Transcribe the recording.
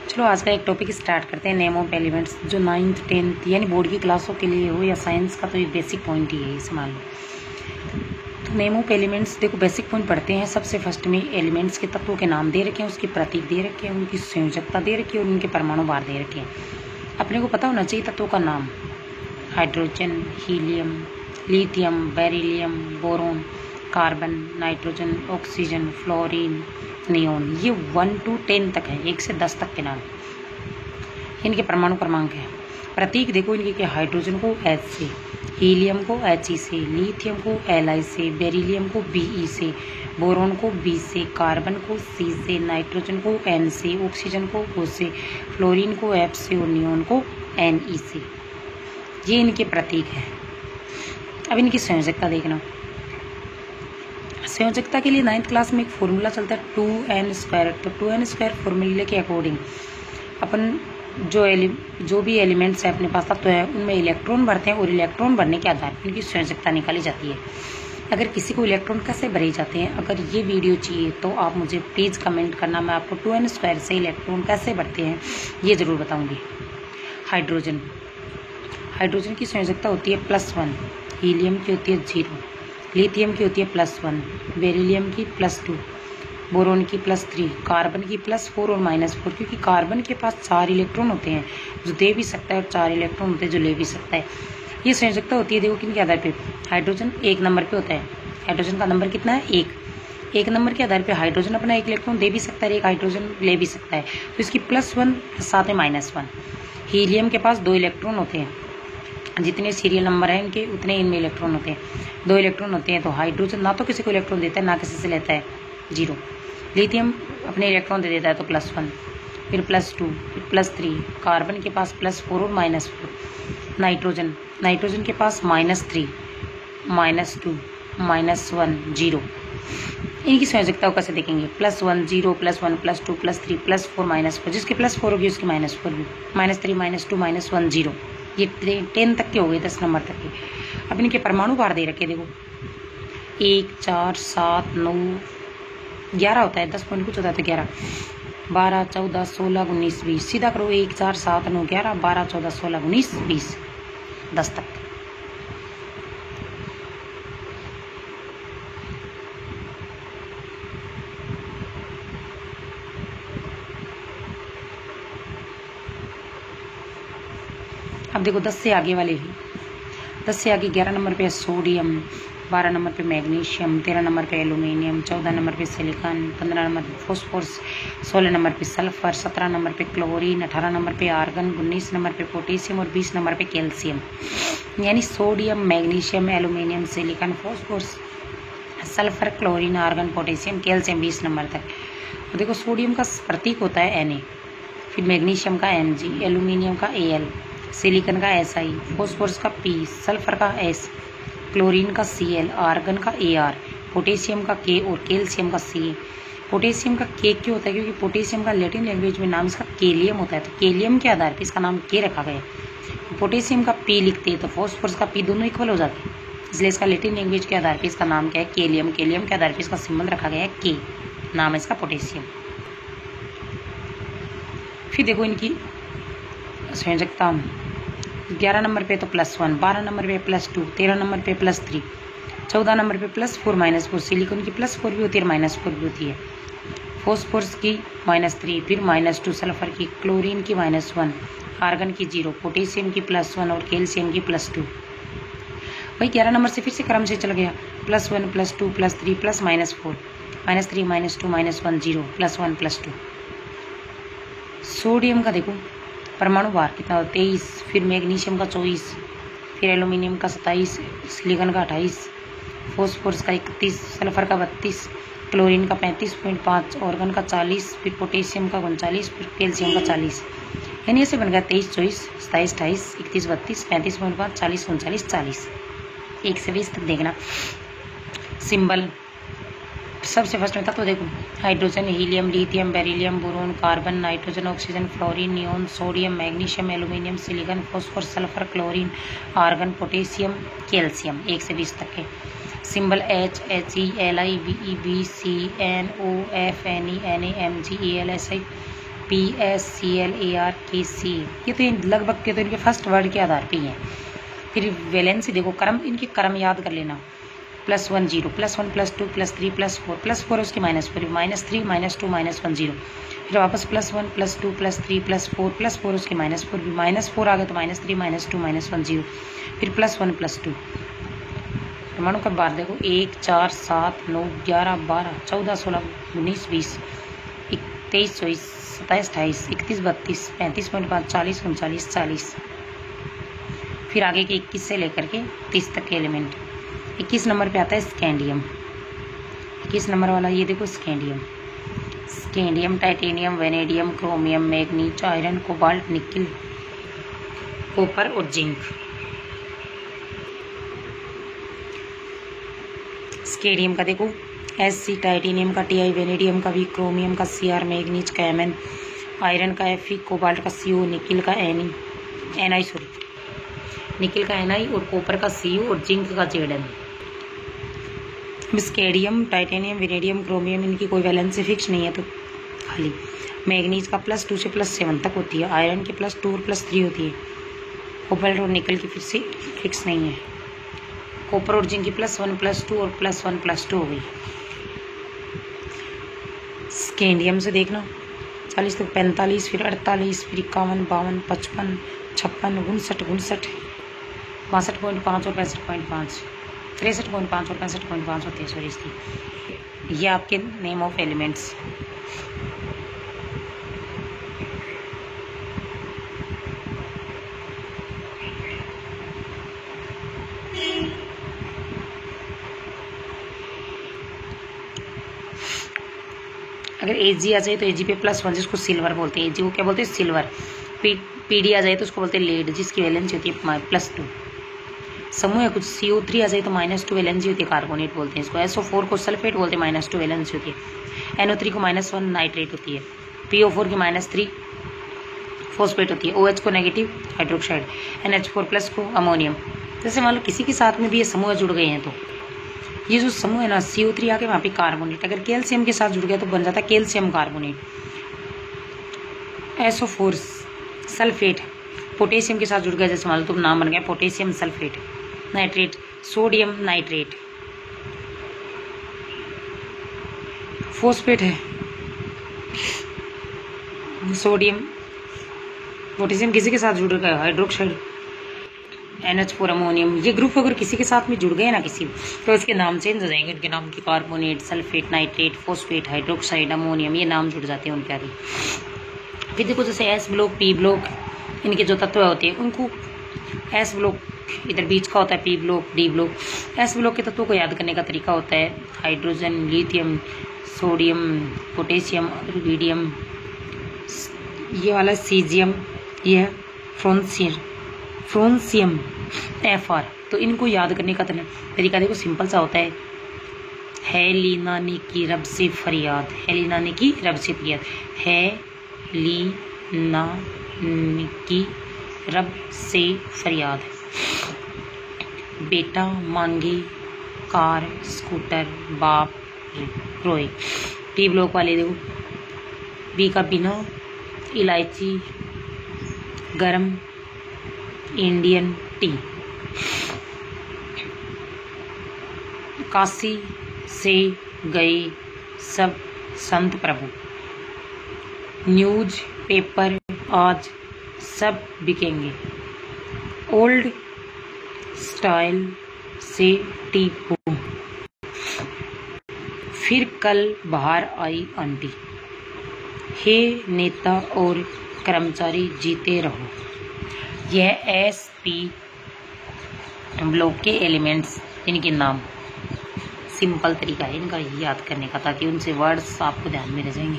चलो आज का एक टॉपिक स्टार्ट करते हैं, नेम ऑफ एलिमेंट्स, जो 9th 10th यानी बोर्ड की क्लासों के लिए हो या साइंस का, तो ये बेसिक पॉइंट ही है, इसे मान लो। तो नेम ऑफ एलिमेंट्स देखो, बेसिक पॉइंट पढ़ते हैं। सबसे फर्स्ट में एलिमेंट्स के तत्वों के नाम दे रखे हैं, उसके प्रतीक दे रखे हैं, उनकी संयोजकता दे रखी है और उनके परमाणु भार दे रखे हैं। अपने को पता होना चाहिए तत्वों का नाम: hydrogen, helium, lithium, beryllium, boron, carbon, nitrogen, oxygen, fluorine, neon. ये 1 to 10 तक है, 1 से 10 तक के नाम। इनके परमाणु क्रमांक है। प्रतीक देखो इनके क्या: हाइड्रोजन को H से, हीलियम को He से, लिथियम को Li से, बेरिलियम को Be से, बोरोन को B से, कार्बन को C से, नाइट्रोजन को N से, ऑक्सीजन को O से, फ्लोरीन को F से और नियोन को Ne से। ये इनके प्रतीक है। अब इनकी संयोजकता देखना। संयोजकता के लिए 9th क्लास में एक फॉर्मूला चलता है 2n²। तो 2n² फॉर्मूले के अकॉर्डिंग अपन जो भी एलिमेंट्स है अपने पास तत्व है, उनमें इलेक्ट्रॉन भरते हैं और इलेक्ट्रॉन भरने के आधार पर इनकी संयोजकता निकाली जाती है। अगर किसी को इलेक्ट्रॉन कैसे भरे जाते हैं, अगर ये वीडियो चाहिए तो आप मुझे प्लीज़ कमेंट करना, मैं आपको 2n² से इलेक्ट्रॉन कैसे भरते हैं ये ज़रूर बताऊँगी। हाइड्रोजन की संयोजकता होती है +1, हीलियम की होती है 0, लिथियम की होती है +1, बेरिलियम की +2, बोरोन की +3, कार्बन की +4 और -4, क्योंकि कार्बन के पास 4 इलेक्ट्रॉन होते हैं जो दे भी सकता है और 4 इलेक्ट्रॉन होते हैं जो ले भी सकता है। ये संयोजकता होती है देखो किन के आधार पे। हाइड्रोजन 1 नंबर पे होता है। हाइड्रोजन का नंबर कितना है? 1 नंबर के आधार पे हाइड्रोजन अपना 1 इलेक्ट्रॉन दे भी सकता है, 1 हाइड्रोजन ले भी सकता है, तो इसकी +1 साथ में -1। हीलियम के पास 2 इलेक्ट्रॉन होते हैं, जितने सीरियल नंबर हैं इनके उतने इनमें इलेक्ट्रॉन होते हैं, 2 इलेक्ट्रॉन होते हैं। तो हाइड्रोजन ना तो किसी को इलेक्ट्रॉन देता है ना किसी से लेता है, 0। लिथियम अपने इलेक्ट्रॉन दे देता है तो +1, फिर +2, फिर +3। कार्बन के पास +4 और -4। नाइट्रोजन के पास -3, -2, -1, 0। इनकी संयोजकता कैसे देखेंगे? +1, 0, +1, +2, +3, +4, -4। जिसकी +4 होगी उसकी -4 भी, -3, -2, -1, 0। ये 10 तक के हो गए, 10 नंबर तक के। अब इनके परमाणु भार दे रखे देखो, 1, 4, 7, 9, 11 होता है, 10 पॉइंट कुछ होता है तो 11, 12, 14, 16, 19, 20। सीधा करो, 1, 4, 7, 9, 11, 12, 14, 16, 19, 20, 10 तक। अब देखो 10 से आगे वाले ही, 10 से आगे 11 नंबर पे सोडियम, 12 नंबर पे मैग्नीशियम, 13 नंबर पे एल्यूमिनियम, 14 नंबर पे सिलिकॉन, 15 नंबर पे फॉस्फोरस, 16 नंबर पे सल्फर, 17 नंबर पे क्लोरीन, 18 नंबर पे आर्गन, 19 नंबर पे पोटेशियम और 20 नंबर पे कैल्शियम। यानी sodium, magnesium, aluminium, silicon, phosphorus, sulphur, chlorine, argon, potassium, calcium 20 number तक। देखो सोडियम का प्रतीक होता है Na, फिर मैग्नीशियम का Mg, एल्यूमिनियम का Al, सिलिकॉन का Si, फॉस्फोरस का P, सल्फर का S, क्लोरीन का Cl, आर्गन का Ar, पोटेशियम का K और कैल्शियम का Ca। पोटेशियम का K क्यों होता है? क्योंकि पोटेशियम का लैटिन लैंग्वेज में नाम इसका केलियम होता है, तो केलियम के आधार पर इसका नाम K रखा गया है। पोटेशियम का P लिखते हैं तो फॉस्फोरस का P दोनों इक्वल हो जाते हैं, इसलिए इसका लैटिन लैंग्वेज के आधार पर इसका नाम क्या है? केलियम। केलियम के आधार पर इसका सिंबल रखा गया है K, नाम है इसका पोटेशियम। फिर देखो इनकी संयोजकता, 11 नंबर पे तो +1, 12 नंबर पे +2, 13 नंबर पे +3, 14 नंबर पे +4, -4। सिलिकॉन की +4 भी होती है, -4 भी होती है। फॉस्फोरस की -3, फिर -2, सल्फर की, क्लोरीन की -1, आर्गन की 0, पोटेशियम की +1 और कैल्शियम की +2। वही 11 नंबर से फिर से क्रम से चल गया, +1, +2, +3, +-4, -3, -2, -1, 0, +1, +2। सोडियम का देखो परमाणु भार कितना होता है? 23, फिर मैग्नीशियम का 24, फिर एल्यूमिनियम का 27, सिलिकॉन का 28, फॉस्फोरस का 31, सल्फर का 32, क्लोरीन का 35.5, ऑर्गन का 40, फिर पोटेशियम का 39, फिर कैल्शियम का 40। यानी ऐसे बन गया 23, 24, 27, 28, 31, 32, 35.5, 40, 39, 40। 1 से 20 तक देखना। सिंबल सबसे फर्स्ट में था तो देखो, hydrogen, helium, lithium, beryllium, boron, carbon, nitrogen, oxygen, fluorine, neon, sodium, magnesium, aluminium, silicon, phosphorus, sulphur, chlorine, argon, potassium, calcium. 1 से 20 तक है। Symbol H, He, Li, Ve, Bc, NO, F, Ne, Na, Mg, Al, Si, PSCLARKC, ये तो लगभग के तो इनके first word के आधार पे ही हैं। फिर वैलेंसी देखो, क्रम, इनके क्रम याद कर लेना, +1 0, +1 +2 +3 +4 उसके -4, -3 -2 -1 0, फिर वापस +1 +2 +3 +4 उसके -4 भी, -4 आ गया तो -3 -2 -1 0, फिर +1 +2। परमाणु का बार देखो, 1 4 7 9 11 12 14 16 19 20 23 24 27 28 31 32 35.5 40 39 40। फिर आगे के 21 से लेकर के 30 तक के एलिमेंट। 21 नंबर पे आता है स्कैंडियम। 21 नंबर वाला ये देखो scandium, titanium, vanadium, chromium, manganese, iron, cobalt, nickel, copper और जिंक। स्कैंडियम का देखो SC, टाइटेनियम का TI, वेनेडियम का V, क्रोमियम का CR, मैग्नीज का Mn, आयरन का Fe, कोबाल्ट का CO, निकिल का Ni, निकिल का Ni और कॉपर का Cu और जिंक का Zn। Scandium, titanium, vanadium, chromium, इनकी कोई वैलेंसी फिक्स नहीं है तो खाली। मैग्नीज का +2 से +7 तक होती है, आयरन की +2 और +3 होती है, कोबाल्ट और निकल की फिर से फिक्स नहीं है, कॉपर और जिंक की +1 +2 और +1 +2 हो गई। स्कैंडियम से देखना 40 तक 45, फिर 48, फिर 51 52 55 56 59 59 62.5 और 65.5 63.5 और 65.5 होते हैं सॉरी इसकी। ये आपके नेम ऑफ एलिमेंट्स। अगर Ag आ जाए तो Ag पे +1 जिसको सिल्वर बोलते हैं, Ag को क्या बोलते हैं सिल्वर। PD आ जाए तो उसको बोलते हैं लेड जिसकी वैलेंसी होती है +2। समूह है कुछ CO3 आ जाए तो -2 वैलेंसी होती है, कार्बोनेट बोलते हैं इसको। SO4 को सल्फेट बोलते हैं, -2 वैलेंसी होती है। NO3 को -1 नाइट्रेट होती है। PO4 की -3 फॉस्फेट होती है। OH को नेगेटिव हाइड्रोक्साइड, NH4+ को अमोनियम। जैसे मान लो किसी के साथ में भी ये समूह जुड़ गए हैं तो ये जो समूह है ना CO3 आके वहाँ पे कार्बोनेट, अगर कैल्शियम के साथ जुड़ गया तो बन जाता है calcium carbonate. SO4 sulphate potassium के साथ जुड़ गया, जैसे मान लो तो नाम बन गया potassium sulphate. Nitrate sodium nitrate. Phosphate है सोडियम पोटेशियम किसी के साथ जुड़ गया हाइड्रोक्साइड, NH4 अमोनियम। ये ग्रुप अगर किसी के साथ में जुड़ गए ना किसी तो इसके नाम चेंज हो जाएंगे, उनके नाम की carbonate, sulphate, nitrate, phosphate, hydroxide, ammonium, ये नाम जुड़ जाते हैं उनके आगे। फिर देखो जैसे S ब्लॉक, P ब्लॉक, इनके जो तत्व होते हैं उनको S ब्लॉक इधर बीच का होता है, P block, D block. S block के तत्वों को याद करने का तरीका होता है hydrogen, lithium, sodium, potassium, rubidium, ये वाला सीजियम, ये है फ्रोंसियम Fr। तो इनको याद करने का तरीका देखो सिंपल सा होता है लीना ने की रब से फरियाद, है लीना ने की रब से फरियाद, है लीना की रब से फरियाद। बेटा मांगे कार स्कूटर, बाप रोए। टी ब्लॉक वाले देखो, बी का बिना इलायची, गरम, इंडियन टी। काशी से गए सब संत प्रभु, न्यूज पेपर आज सब बिकेंगे। ओल्ड स्टाइल से टीपू, फिर कल बाहर आई आंटी। हे नेता और कर्मचारी जीते रहो। यह SP ब्लॉक के एलिमेंट्स, इनके नाम। सिंपल तरीका है इनका याद करने का ताकि उनसे वर्ड्स आपको ध्यान में रह जाएंगे।